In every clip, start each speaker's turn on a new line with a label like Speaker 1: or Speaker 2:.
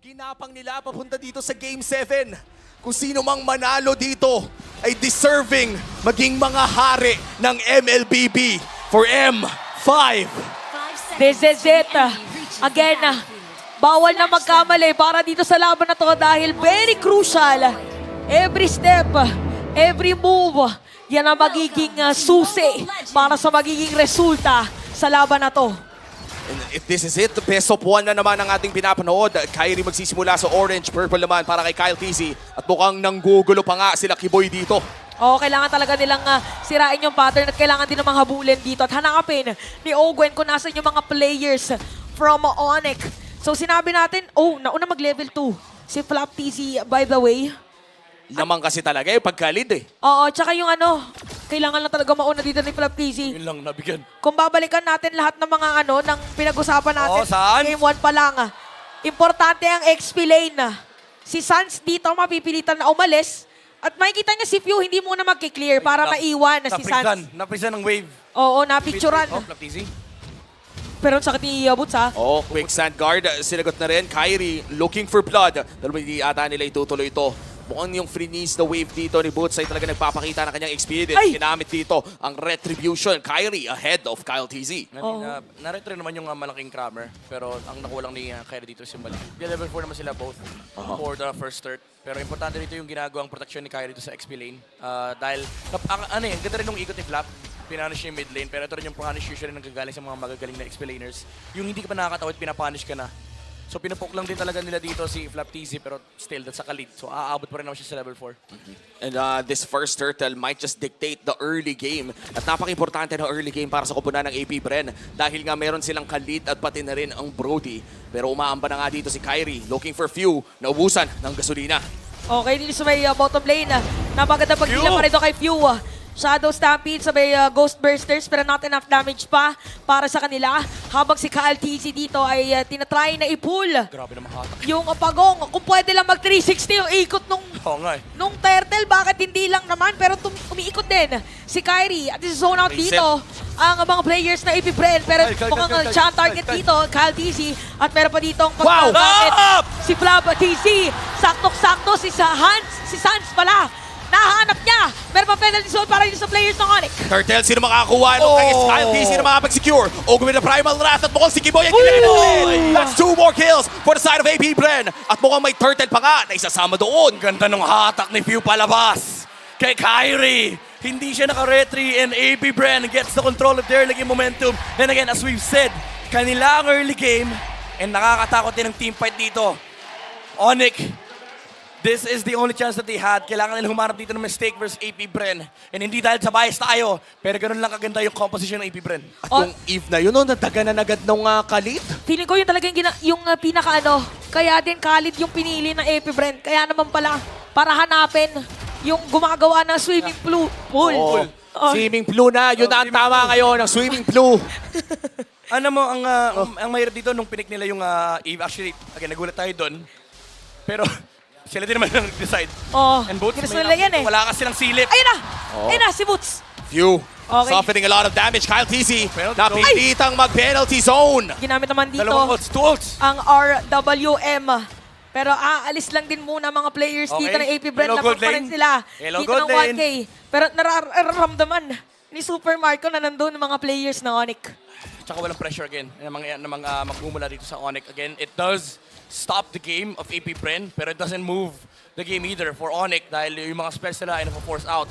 Speaker 1: Ginapang nila papunta dito sa Game 7. Kung sino mang manalo dito ay deserving maging mga hari ng MLBB for M5.
Speaker 2: This is it. Again, bawal na magkamali para dito sa laban na to dahil very crucial. Every step, every move, yan ang magiging susi para sa magiging resulta sa laban na to.
Speaker 1: And if this is it, the best of one na naman ang ating pinapanood. Kyrie magsisimula sa orange, purple naman para kay Kyle TZ. At mukhang nanggugulo pa nga sila Kiboy dito.
Speaker 2: Oo, kailangan talaga nilang sirain yung pattern at kailangan din namang habulin dito at hanapin ni Ogwen kung nasan yung mga players from Onyx. So sinabi natin, nauna mag-level 2 si Flap TZ, by the way.
Speaker 1: Naman kasi talaga pagkalid
Speaker 2: Oo, tsaka yung kailangan lang talaga mauna dito ni Flap TZ.
Speaker 1: Yun lang nabigyan.
Speaker 2: Kung babalikan natin lahat ng mga ng pinag-usapan natin,
Speaker 3: saan?
Speaker 2: Game 1 pa lang, importante ang XP lane. Si Sans dito mapipilitan na umalis at makikita niya si Few hindi muna magki-clear para maiwan na si Sans.
Speaker 3: Naprisan ng wave.
Speaker 2: Oo, napicturan.
Speaker 3: Oh, Flap TZ.
Speaker 2: Pero sakit ni Boots
Speaker 1: Quicksand guard, sinagot na rin. Kyrie looking for blood. Dahil hindi ata nila itutuloy ito. Mukhang yung freeze the wave dito ni Boots ay talaga nagpapakita ng kanyang experience.
Speaker 2: Ay!
Speaker 1: Ginamit dito ang retribution. Kyrie ahead of Kyle TZ.
Speaker 3: Na-retry naman yung malaking Kramer. Pero ang nakulang ni Kyrie dito si Malik. Level 4 naman sila both for the first start. Pero importante dito yung ginagawang protection ni Kyrie dito sa XP lane. Dahil, ganda rin nung ikot ni Flap. Pinunish niya yung mid lane. Pero ito rin yung punish usually nanggagaling sa mga magagaling na XP laners. Yung hindi ka pa nakakatawid, pinapunish ka na. So pinapok lang din talaga nila dito si Flap TZ pero still that's sa kalid. So aabot pa rin naman siya sa level 4.
Speaker 1: And this first turtle might just dictate the early game. At napaka-importante ng early game para sa kupunan ng AP Bren. Dahil nga meron silang kalid at pati na rin ang Brody. Pero umaamba na nga dito si Kyrie looking for Few na ubusan ng gasolina.
Speaker 2: Okay, dito sa may bottom lane. Napaganda pagkila pa rito kay Few. Shadow Stampede sa may Ghost Bursters pero not enough damage pa para sa kanila. Habang si Kyle TZ dito ay tinatry na i-pull
Speaker 3: Grabe naman hatak.
Speaker 2: yung pagong. Kung pwede lang mag-360 yung ikot
Speaker 3: Oo nga
Speaker 2: nung turtle, bakit hindi lang naman? Pero umiikot din si Kyrie. At zone out
Speaker 3: Reset.
Speaker 2: dito ang mga players na AP Bren. Pero mukhang siya ang target
Speaker 3: Kyle.
Speaker 2: dito, Kyle TZ. At meron pa dito ang
Speaker 1: Wow!
Speaker 2: pagkakit si Flap TZ. Saktok-sakto si Sans pala. Nahanap niya. Meron pa penalty zone para dito sa players ng Onyx.
Speaker 1: Turtle, sino makakakuha? Nung kay Kyle TZ na makapag-secure. Ogwe with the Primal Wrath at mukhang si Kiboy ang ginagawa. That's 2 more kills for the side of AP Bren. At mukhang may turtle pa nga na isasama doon.
Speaker 3: Ganda nung hatak ni Few palabas. Kay Kyrie. Hindi siya naka-retry and AP Bren gets the control of their naging momentum. And again, as we've said, kanila ang early game and nakakatakot din ang team fight dito. Onyx, this is the only chance that they had. Kailangan nila humarap dito ng mistake versus AP Bren. And hindi dahil sa bias tayo, pero ganun lang kaganda yung composition ng AP Bren.
Speaker 1: At yung Eve na yun, nadaga na agad nung kalid.
Speaker 2: Feeling ko yun talaga yung pinaka kaya din Khalid yung pinili ng AP Bren. Kaya naman pala, para hanapin yung gumagawa ng swimming pool.
Speaker 1: Swimming pool na, yun na ang tama ngayon, ang swimming pool.
Speaker 3: Ano mo, ang mahirap dito nung pinik nila yung Eve, actually, again, nagulat tayo doon. Pero, sila din naman ang decide. And Boots,
Speaker 2: Kinis nila yan
Speaker 3: wala kasi silang silip.
Speaker 2: Ayun na! Ayun na, si Boots.
Speaker 1: Few,
Speaker 2: Okay.
Speaker 1: softening a lot of damage. Kyle TZ,
Speaker 3: Penalty
Speaker 1: napilitang mag-penalty zone.
Speaker 2: Ginamit naman dito
Speaker 3: Dalawang ults, 2 ults.
Speaker 2: ang RWM. Pero aalis lang din muna mga players
Speaker 3: Okay.
Speaker 2: dito ng AP Bren.
Speaker 3: Hello,
Speaker 2: Lamang
Speaker 3: Gold
Speaker 2: pa rin
Speaker 3: Lane.
Speaker 2: sila.
Speaker 3: Hello,
Speaker 2: Dito
Speaker 3: Gold
Speaker 2: ng 1K. Pero nararamdaman ni Super Marco na nandun ng mga players ng Onyx.
Speaker 3: Tsaka walang pressure again namang magmumula dito sa Onyx. Again, it does stop the game of AP Bren, pero it doesn't move the game either for Onyx dahil yung mga spells nila ay napo-force out.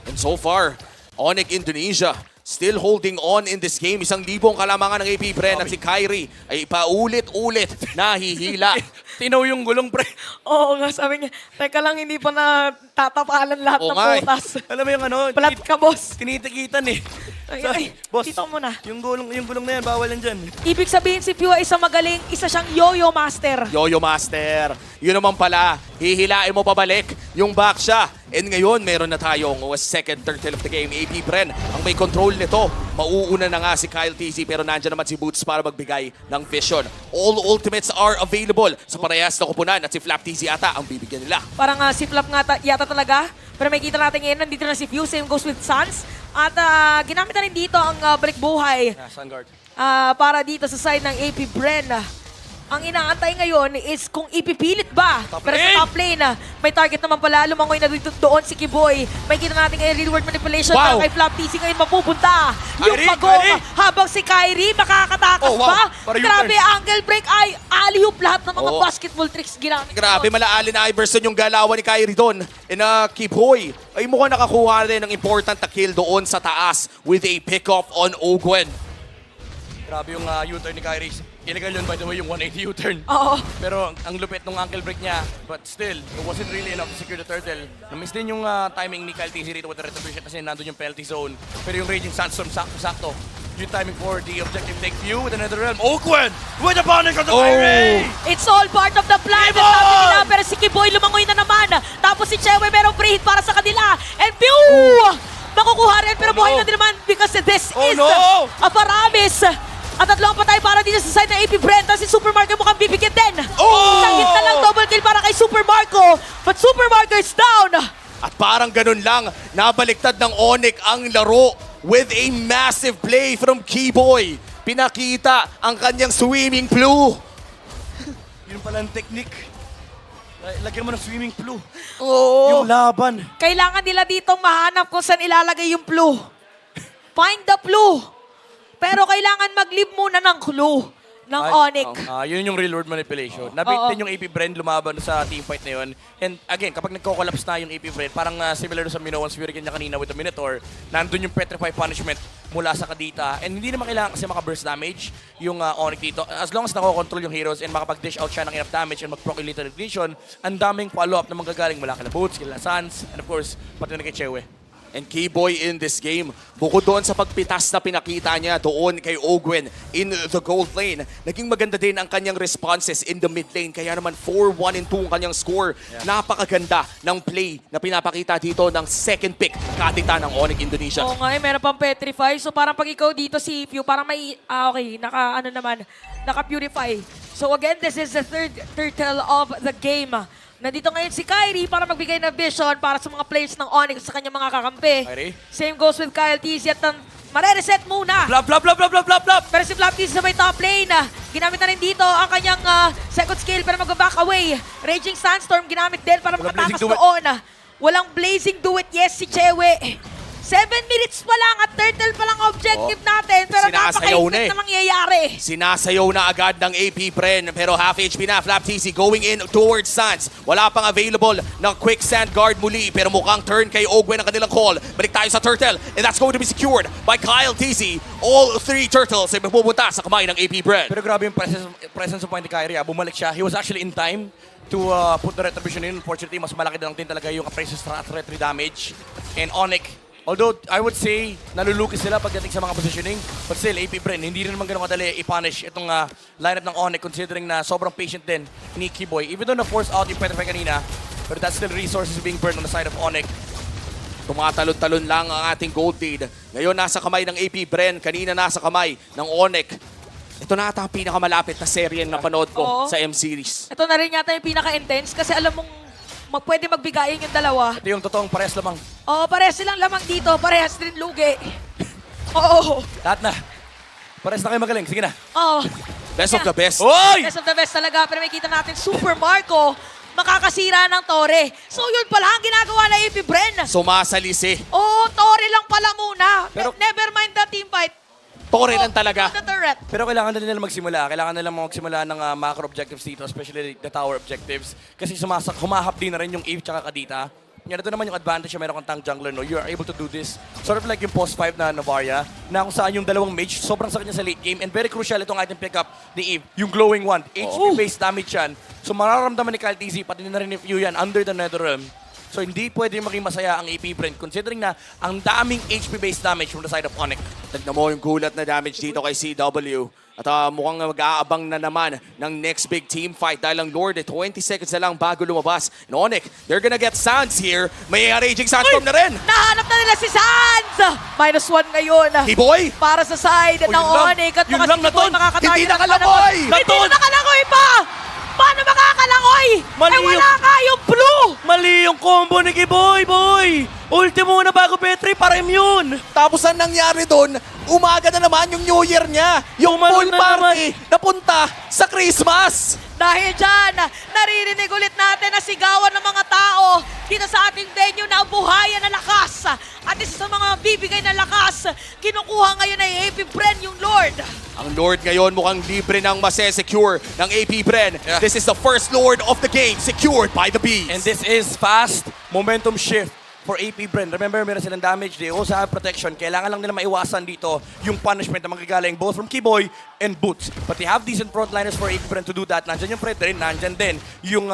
Speaker 1: And so far, Onyx Indonesia still holding on in this game. 1,000 kalamangan ng AP Bren at si Kyrie ay paulit-ulit nahihila.
Speaker 3: Tinaw yung gulong, pre.
Speaker 2: Oo nga, sabi niya, teka lang, hindi pa na tatapalan lahat
Speaker 1: Oo
Speaker 2: ng
Speaker 1: nga eh.
Speaker 2: putas.
Speaker 3: Alam mo yung
Speaker 2: Palat ka, boss.
Speaker 3: tinitikitan eh.
Speaker 2: Ay,
Speaker 3: Boss,
Speaker 2: dito muna.
Speaker 3: yung gulong na yan, bawal yan dyan.
Speaker 2: Ibig sabihin si Pua isang magaling, isa siyang yo-yo master.
Speaker 1: Yo-yo master. Yun naman pala, hihilain mo pabalik yung back siya. And ngayon, meron na tayong second turtle of the game, AP Bren. Ang may control nito, mauuna na nga si Kyle TZ pero nandiyan naman si Boots para magbigay ng vision. All ultimates are available sa parehas na kupunan at si Flap TZ ata ang bibigyan nila.
Speaker 2: Parang si Flap nga yata talaga. Pero may kita natin ngayon, nandito na si Few, same goes with Sans. At ginamit na rin dito ang balik buhay
Speaker 3: Sun guard.
Speaker 2: para dito sa side ng AP Bren. Ang inaantay ngayon is kung ipipilit ba. Pero
Speaker 3: lane!
Speaker 2: sa top lane, may target naman pala. Lumangoy na dito doon si Kiboy. May kita natin ngayon reward manipulation.
Speaker 1: Wow!
Speaker 2: Pero kay Flap TC ngayon mapupunta. Yung
Speaker 3: Kyrie,
Speaker 2: pagong
Speaker 3: Kyrie!
Speaker 2: habang si Kyrie makakatakas
Speaker 1: Oh, wow!
Speaker 2: pa.
Speaker 3: Para
Speaker 2: Grabe, angle break ay alley-oop lahat ng mga
Speaker 1: Oh.
Speaker 2: basketball tricks ginamit.
Speaker 1: Grabe, malaalin na Iverson yung galawan ni Kyrie doon. And Kiboy ay mukhang nakakuha rin ng important na kill doon sa taas with a pick-off on Ogwen.
Speaker 3: Grabe yung U-turn ni Kyrie. Illegal yun, by the way, yung 180 U-turn.
Speaker 2: Oo.
Speaker 3: Pero ang lupit ng ankle break niya, but still, it wasn't really enough to secure the turtle. Na-miss din yung timing ni Kyle TC rito with the retribution kasi nandun yung penalty zone. Pero yung Raging Sandstorm, sakto-sakto. Yung timing for the objective take view with another realm. Ogwen with the punish on the Kyrie!
Speaker 2: It's all part of the plan.
Speaker 3: Kiboy!
Speaker 2: Sabi nila, pero si Kiboy lumangoy na naman. Tapos si Chewe merong free hit para sa kanila. And pew! Makukuha rin pero
Speaker 3: Oh,
Speaker 2: buhay
Speaker 3: no.
Speaker 2: na din naman because this
Speaker 3: Oh,
Speaker 2: is
Speaker 3: no!
Speaker 2: a Paramis. At tatlong patay para dito sa side ng AP Brent. Si Super Marco mukhang bibigyan din.
Speaker 1: Oh!
Speaker 2: Sakit na lang double kill para kay Super Marco. But Super Marco is down.
Speaker 1: At parang ganun lang, nabaliktad ng Onyx ang laro with a massive play from Kiboy. Pinakita ang kanyang swimming flu.
Speaker 3: Yun pala ang technique. Lagyan mo ng swimming flu.
Speaker 2: Oo.
Speaker 3: Yung laban.
Speaker 2: Kailangan nila ditong mahanap kung saan ilalagay yung flu. Find the flu. Pero kailangan mag-leave muna ng clue ng Onyx.
Speaker 3: Yun yung real world manipulation. Nabit din yung AP Brand lumaban sa teamfight na yun. And again, kapag nagko-collapse na yung AP Brand, parang similar sa Minoan's Fury niya kanina with the Minotaur, nandun yung Petrify punishment mula sa Kadita. And hindi naman kailangan kasi maka-burst damage yung Onyx dito. As long as nako-control yung heroes and makapag-dish out siya ng enough damage and mag-proc yung lethal ignition, ang daming follow-up na manggagaling mula kila Boots, kila Sans, and of course, pati na kay Chewe.
Speaker 1: And Kiboy in this game, bukod doon sa pagpitas na pinakita niya doon kay Ogwen in the gold lane, naging maganda din ang kanyang responses in the mid lane. Kaya naman 4-1-2 ang kanyang score. Napakaganda ng play na pinapakita dito ng second pick, Kadita ng Onyx Indonesia.
Speaker 2: Oo nga, meron pang Petrify. So parang pag ikaw dito si Few, parang may, naka-purify. So again, this is the third turtle of the game. Nandito ngayon si Kyrie para magbigay ng vision para sa mga players ng Onyx sa kanyang mga kakampi.
Speaker 3: Kyrie?
Speaker 2: Same goes with Kyle TC at mare-reset muna.
Speaker 3: Flop, flop, flop, flop, flop, flop, flop!
Speaker 2: Pero si Flap TC sa may top lane, ginamit na rin dito ang kanyang second skill para mag-back away. Raging Sandstorm ginamit din para
Speaker 3: Walang
Speaker 2: makatakas
Speaker 3: Blazing Do It.
Speaker 2: doon. Walang Blazing Do It, yes, si Chewe. 7 minutes pa lang at turtle pa lang objective natin. Pero
Speaker 1: Sinasayaw na
Speaker 2: napaka-hit
Speaker 1: eh.
Speaker 2: na mangyayari.
Speaker 1: Sinasayaw na agad ng AP Bren, pero half HP na, Flap TC going in towards Sans. Wala pang available ng quicksand guard muli, pero mukhang turn kay Ogwen ang kanilang call. Balik tayo sa turtle, and that's going to be secured by Kyle TC. All three turtles ay mapupunta sa kamay ng AP Bren.
Speaker 3: Pero grabe yung presence of point ni Kyrie. Bumalik siya. He was actually in time to put the retribution in. Unfortunately, mas malaki lang din talaga yung appraisal strat retry damage. And Onyx, although I would say nalulukis sila pagdating sa mga positioning, but still AP Bren, hindi rin naman ganun kadali i-punish itong lineup ng Onyx considering na sobrang patient din ni Kiboy. Even though na-force out yung Petrify kanina, but that's still resources being burned on the side of Onyx.
Speaker 1: Tumatalon-talon lang ang ating gold lead. Ngayon nasa kamay ng AP Bren, kanina nasa kamay ng Onyx. Ito na ata ang pinakamalapit na serye na napanood ko
Speaker 2: Oo.
Speaker 1: sa M-Series.
Speaker 2: Ito na rin yata yung pinaka-intense kasi alam mong pwede magbigayin yung dalawa.
Speaker 3: Ito yung totoong parehas lamang.
Speaker 2: Oo, parehas silang lamang dito. Parehas din lugi. Oo.
Speaker 3: Lahat na. Parehas na kayo magaling. Sige na.
Speaker 2: Oo.
Speaker 1: Best of the best.
Speaker 3: Oy!
Speaker 2: Best of the best talaga. Pero may kita natin, Super Marco makakasira ng Torre. So yun pala ang ginagawa na AP Bren.
Speaker 1: Sumasalisi.
Speaker 2: Oo, Torre lang pala muna.
Speaker 3: Pero-
Speaker 2: Never mind the team fight.
Speaker 1: Tore lang talaga.
Speaker 2: The turret.
Speaker 3: Pero kailangan na nila magsimula. Kailangan nila magsimula ng macro objectives dito, especially the tower objectives. Kasi humahap din na rin yung Eve tsaka Kadita. Yan, ito naman yung advantage na meron kang tank jungler, no? You are able to do this. Sort of like yung post 5 na Novaria, na kung saan yung dalawang mage, sobrang sakit niya sa late game. And very crucial itong item pickup ni Eve, yung glowing one. HP-based damage yan. So mararamdaman ni Kyle TZ, pati na rin ni Few yan, under the Netherrealm. So hindi pwede maging masaya ang AP Brand considering na ang daming HP-based damage from the side of Onyx.
Speaker 1: Tignan mo yung gulat na damage dito kay CW. At mukhang mag-aabang na naman ng next big team fight dahil ang Lord, 20 seconds na lang bago lumabas. And Onyx, they're gonna get Sans here. May Raging Sandstorm na rin.
Speaker 2: Nahanap na nila si Sans! -1 ngayon.
Speaker 1: Kiboy!
Speaker 2: Para sa side ng
Speaker 3: yun lang.
Speaker 2: Onyx. At
Speaker 3: Yun
Speaker 2: baka
Speaker 3: lang,
Speaker 2: si Kiboy
Speaker 3: Naton.
Speaker 2: makakatarget
Speaker 1: Hindi
Speaker 2: ng
Speaker 1: nakalangoy.
Speaker 2: panahon. Hindi na nakalangoy pa! Paano makakalangoy?
Speaker 3: Mali
Speaker 2: Eh wala
Speaker 3: yung-
Speaker 2: nga yung blue!
Speaker 3: Mali yung combo ni Kiboy, boy! Ultimo na bago Petri para immune!
Speaker 1: Tapos ang nangyari doon, umaga na naman yung New Year niya. Yung
Speaker 3: Umaga
Speaker 1: pool
Speaker 3: na
Speaker 1: party napunta sa Christmas.
Speaker 2: Dahil dyan, naririnig ulit natin na sigawan ng mga tao dito sa ating venue na buhayan na lakas. At isa sa mga bibigay na lakas, kinukuha ngayon ay AP Bren yung Lord.
Speaker 1: Ang Lord ngayon mukhang libre ng masesecure ng AP Bren.
Speaker 3: Yeah.
Speaker 1: This is the first Lord of the game secured by the Bees.
Speaker 3: And this is fast momentum shift for AP Bren. Remember, meron silang damage. They also have protection. Kailangan lang nila maiwasan dito yung punishment na magagaling both from Kiboy and Boots. But they have decent frontliners for AP Bren to do that. Nandyan yung Predator, nandyan din yung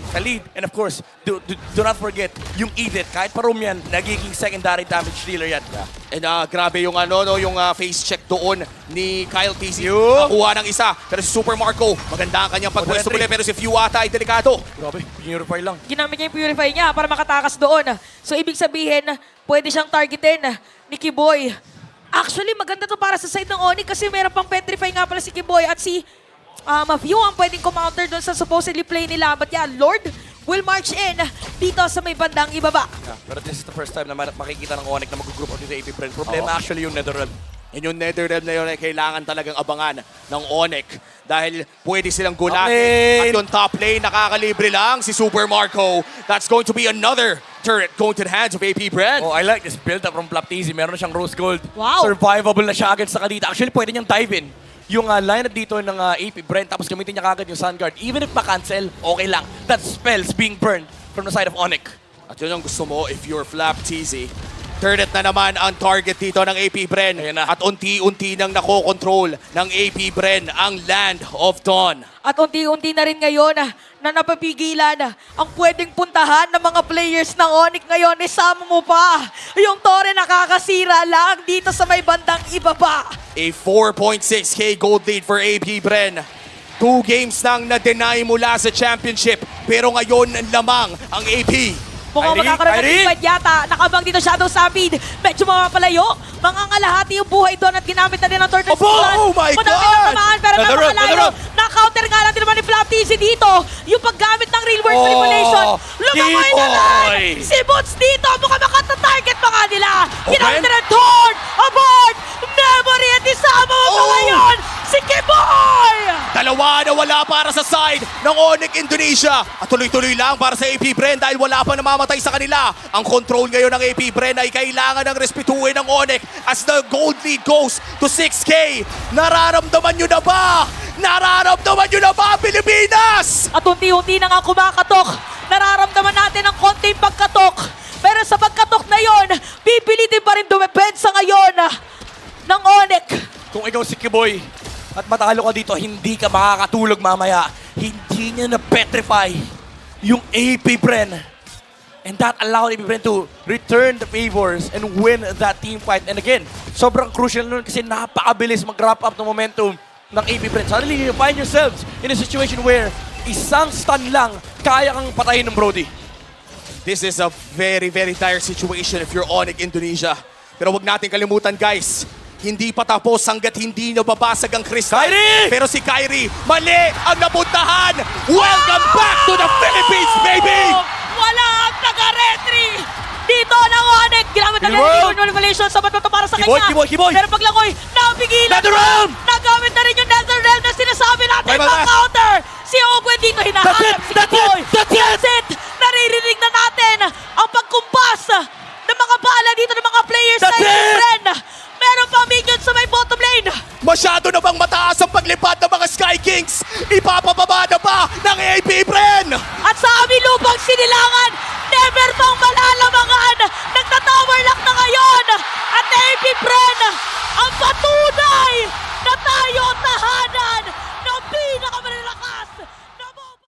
Speaker 3: Khalid. And of course, do not forget yung Edith. Kahit parum yan, nagiging secondary damage dealer yan.
Speaker 1: And grabe yung yung face check doon ni Kyle TC.
Speaker 3: Yun.
Speaker 1: Nakuha ng isa. Pero si Super Marco, maganda ang kanyang pagpwesto
Speaker 3: Entry.
Speaker 1: muli. Pero si Few ata ay delikado.
Speaker 3: Grabe, purify lang.
Speaker 2: Ginamit niya yung purify niya para makatakas doon. So, ibig sabihin, pwede siyang targetin ni Kiboy. Actually, maganda to para sa side ng Onyx kasi meron pang petrify nga pala si Kiboy at si Mafew ang pwedeng counter doon sa supposedly play nila. But yeah, Lord will march in dito sa may bandang ibaba.
Speaker 3: Yeah, pero this is the first time na makikita ng Onyx na mag-group up dito AP Bren. Problema actually yung Netherrealm.
Speaker 1: And yung Netherrealm na yun ay kailangan talagang abangan ng Onyx dahil pwede silang
Speaker 3: Top
Speaker 1: gulatin.
Speaker 3: lane.
Speaker 1: At yung top lane, nakakalibre lang si Super Marco. That's going to be another turret going to the hands of AP Bren.
Speaker 3: Oh, I like this build up from Flaptizi. Meron na siyang Rose Gold.
Speaker 2: Wow.
Speaker 3: Survivable na siya against sa Kadita. Actually, pwede niyang dive in yung lineup dito ng AP Bren tapos gamitin niya kagad yung Sun Guard. Even if ma-cancel, okay lang. That spell's being burned from the side of Onyx.
Speaker 1: At yun ang gusto mo if you're Flaptizi. Turret na naman ang target dito ng AP Bren.
Speaker 3: Ayan na.
Speaker 1: At unti-unti nang nakokontrol ng AP Bren ang Land of Dawn.
Speaker 2: At unti-unti na rin ngayon na napapigilan ang pwedeng puntahan ng mga players ng Onyx ngayon. Isama mo pa yung Torre nakakasira lang dito sa may bandang ibaba.
Speaker 1: A 4.6k gold lead for AP Bren. 2 games nang na-deny mula sa championship. Pero ngayon lamang ang AP.
Speaker 2: Mukhang
Speaker 3: Irene,
Speaker 2: magkakaroon ng
Speaker 3: Irene!
Speaker 2: divide yata. Nakabang dito Shadow Stampede. Medyo mapapalayo. Mangangalahati yung buhay doon at ginamit na din ang Turtle
Speaker 1: Opo! Oh my
Speaker 2: Madami
Speaker 1: God!
Speaker 2: ng tamaan pero
Speaker 3: Another round,
Speaker 2: napakalayo.
Speaker 3: another round.
Speaker 2: Na-counter nga lang din naman ni Flaptizi dito. Yung paggamit ng real world
Speaker 3: Oh,
Speaker 2: manipulation. Lumakoy na
Speaker 3: Kiboy!
Speaker 2: rin. Si Boots dito. Mukhang makata-target pa nga nila.
Speaker 3: Okay.
Speaker 2: Ginamit na rin Torn. Abort. Memory at isama mo pa
Speaker 1: Oh!
Speaker 2: ngayon. Si Kiboy.
Speaker 1: Dalawa na wala para sa side ng Onyx Indonesia. At tuloy-tuloy lang para sa AP Bren dahil wala pa namamatay sa kanila. Ang control ngayon ng AP Bren ay kailangan ng respetuhin ng Onyx as the gold lead goes to 6k. Nararamdaman nyo na ba? Nararamdaman nyo na ba, Pilipinas?
Speaker 2: At unti-unti na nga kumakatok. Nararamdaman natin ang konting pagkatok. Pero sa pagkatok na yon, pipilitin pa rin dumepensa ngayon ng Onyx.
Speaker 3: Kung ikaw si Kiboy at matalo ka dito, hindi ka makakatulog mamaya. Hindi niya na-petrify yung AP Bren. And that allowed AP Bren to return the favors and win that team fight. And again, sobrang crucial nun kasi napakabilis mag-wrap up ng momentum ng AP Bren. Suddenly, you find yourselves in a situation where isang stun lang kaya kang patayin ng Brody.
Speaker 1: This is a very, very dire situation if you're Onyx Indonesia. Pero wag natin kalimutan, guys. Hindi pa tapos hanggat hindi nababasag ang kristal.
Speaker 3: Kyrie!
Speaker 1: Pero si Kyrie, mali ang napuntahan! Welcome back to the Philippines, baby!
Speaker 2: Wala ang taga-retry dito ng Onyx. Ginamit na
Speaker 3: Kiboy!
Speaker 2: rin yung manipulation. Sabat na ito para sa
Speaker 3: Kiboy,
Speaker 2: kanya.
Speaker 3: Kiboy, Kiboy!
Speaker 2: Pero paglangoy, napigilan.
Speaker 3: Netherrealm!
Speaker 2: Nagamit na rin yung Netherrealm na sinasabi natin
Speaker 1: Bye,
Speaker 2: pang
Speaker 1: bye.
Speaker 2: counter. Si Ogwen dito hinahanap si
Speaker 3: That's it!
Speaker 2: Kiboy.
Speaker 3: That's it!
Speaker 2: Naririnig na natin ang pagkumpas ng mga bala dito ng mga players
Speaker 3: That's
Speaker 2: sa
Speaker 3: it!
Speaker 2: Bren. Meron pa minions sa may bottom lane.
Speaker 1: Masyado na bang mataas ang paglipad ng mga Sky Kings? Ipapababa na ba ng AP Bren?
Speaker 2: At sa aming lupang sinilangan, never pang malalamangan. Nagtatower lock na ngayon